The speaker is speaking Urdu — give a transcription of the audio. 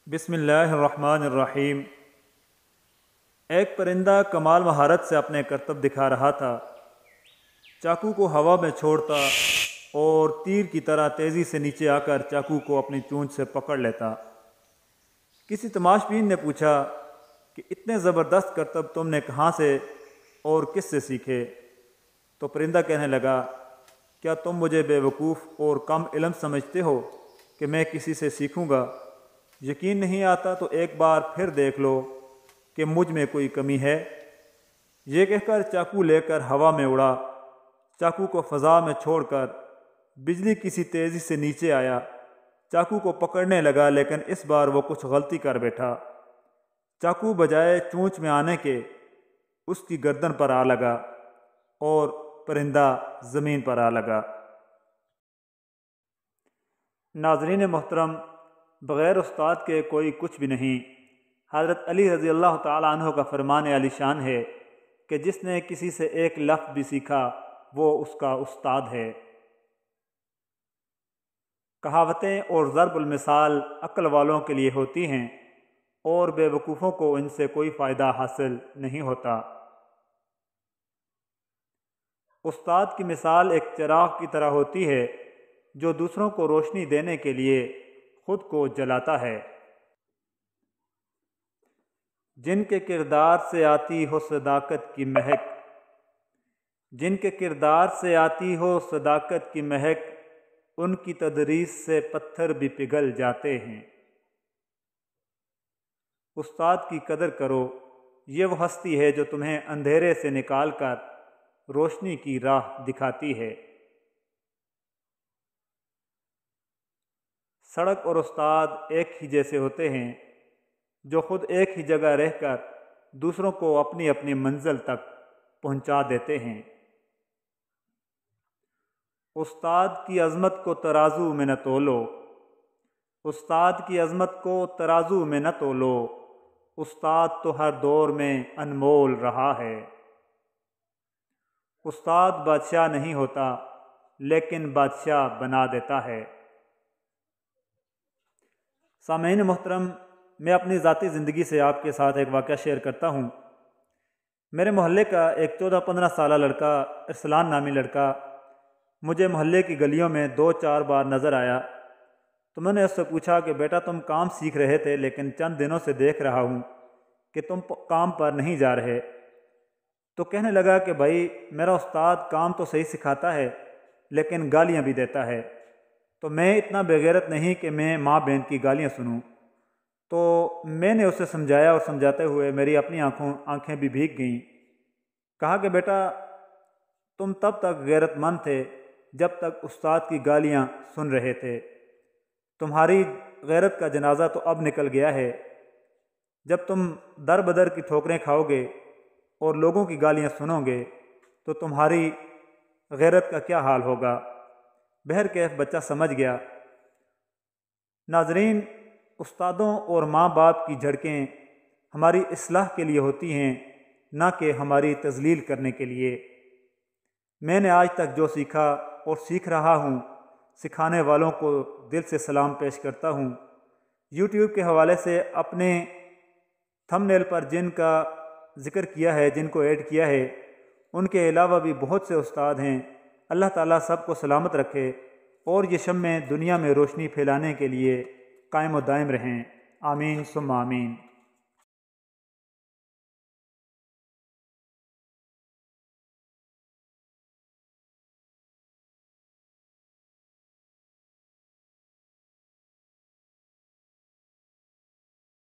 بسم اللہ الرحمن الرحیم۔ ایک پرندہ کمال مہارت سے اپنے کرتب دکھا رہا تھا۔ چاقو کو ہوا میں چھوڑتا اور تیر کی طرح تیزی سے نیچے آ کر چاقو کو اپنی چونچ سے پکڑ لیتا۔ کسی تماش بین نے پوچھا کہ اتنے زبردست کرتب تم نے کہاں سے اور کس سے سیکھے؟ تو پرندہ کہنے لگا، کیا تم مجھے بے وقوف اور کم علم سمجھتے ہو کہ میں کسی سے سیکھوں گا؟ یقین نہیں آتا تو ایک بار پھر دیکھ لو کہ مجھ میں کوئی کمی ہے۔ یہ کہہ کر چاقو لے کر ہوا میں اڑا۔ چاقو کو فضا میں چھوڑ کر بجلی کسی تیزی سے نیچے آیا۔ چاقو کو پکڑنے لگا لیکن اس بار وہ کچھ غلطی کر بیٹھا۔ چاقو بجائے چونچ میں آنے کے اس کی گردن پر آ لگا اور پرندہ زمین پر آ لگا۔ ناظرین محترم، بغیر استاد کے کوئی کچھ بھی نہیں۔ حضرت علی رضی اللہ تعالیٰ عنہ کا فرمان عالی شان ہے کہ جس نے کسی سے ایک لفظ بھی سیکھا وہ اس کا استاد ہے۔ کہاوتیں اور ضرب المثال عقل والوں کے لیے ہوتی ہیں اور بے وقوفوں کو ان سے کوئی فائدہ حاصل نہیں ہوتا۔ استاد کی مثال ایک چراغ کی طرح ہوتی ہے جو دوسروں کو روشنی دینے کے لیے خود کو جلاتا ہے۔ جن کے کردار سے آتی ہو صداقت کی مہک، جن کے کردار سے آتی ہو صداقت کی مہک، ان کی تدریس سے پتھر بھی پگھل جاتے ہیں۔ استاد کی قدر کرو، یہ وہ ہستی ہے جو تمہیں اندھیرے سے نکال کر روشنی کی راہ دکھاتی ہے۔ سڑک اور استاد ایک ہی جیسے ہوتے ہیں جو خود ایک ہی جگہ رہ کر دوسروں کو اپنی اپنی منزل تک پہنچا دیتے ہیں۔ استاد کی عظمت کو ترازو میں نہ تولو، استاد کی عظمت کو ترازو میں نہ تولو، استاد تو ہر دور میں انمول رہا ہے۔ استاد بادشاہ نہیں ہوتا لیکن بادشاہ بنا دیتا ہے۔ سامعین محترم، میں اپنی ذاتی زندگی سے آپ کے ساتھ ایک واقعہ شیئر کرتا ہوں۔ میرے محلے کا ایک 14-15 سالہ لڑکا، ارسلان نامی لڑکا، مجھے محلے کی گلیوں میں 2-4 بار نظر آیا تو میں نے اس سے پوچھا کہ بیٹا تم کام سیکھ رہے تھے لیکن چند دنوں سے دیکھ رہا ہوں کہ تم کام پر نہیں جا رہے۔ تو کہنے لگا کہ بھائی میرا استاد کام تو صحیح سکھاتا ہے لیکن گالیاں بھی دیتا ہے، تو میں اتنا بے غیرت نہیں کہ میں ماں بہن کی گالیاں سنوں۔ تو میں نے اسے سمجھایا اور سمجھاتے ہوئے میری اپنی آنکھیں بھی بھیگ گئیں۔ کہا کہ بیٹا تم تب تک غیرت مند تھے جب تک استاد کی گالیاں سن رہے تھے، تمہاری غیرت کا جنازہ تو اب نکل گیا ہے۔ جب تم در بدر کی ٹھوکریں کھاؤ گے اور لوگوں کی گالیاں سنو گے تو تمہاری غیرت کا کیا حال ہوگا؟ بہرکیف بچہ سمجھ گیا۔ ناظرین، استادوں اور ماں باپ کی جھڑکیں ہماری اصلاح کے لیے ہوتی ہیں، نہ کہ ہماری تذلیل کرنے کے لیے۔ میں نے آج تک جو سیکھا اور سیکھ رہا ہوں، سکھانے والوں کو دل سے سلام پیش کرتا ہوں۔ یوٹیوب کے حوالے سے اپنے تھم نیل پر جن کا ذکر کیا ہے، جن کو ایڈ کیا ہے، ان کے علاوہ بھی بہت سے استاد ہیں۔ اللہ تعالیٰ سب کو سلامت رکھے اور یہ شمعیں دنیا میں روشنی پھیلانے کے لیے قائم و دائم رہیں۔ آمین ثم آمین۔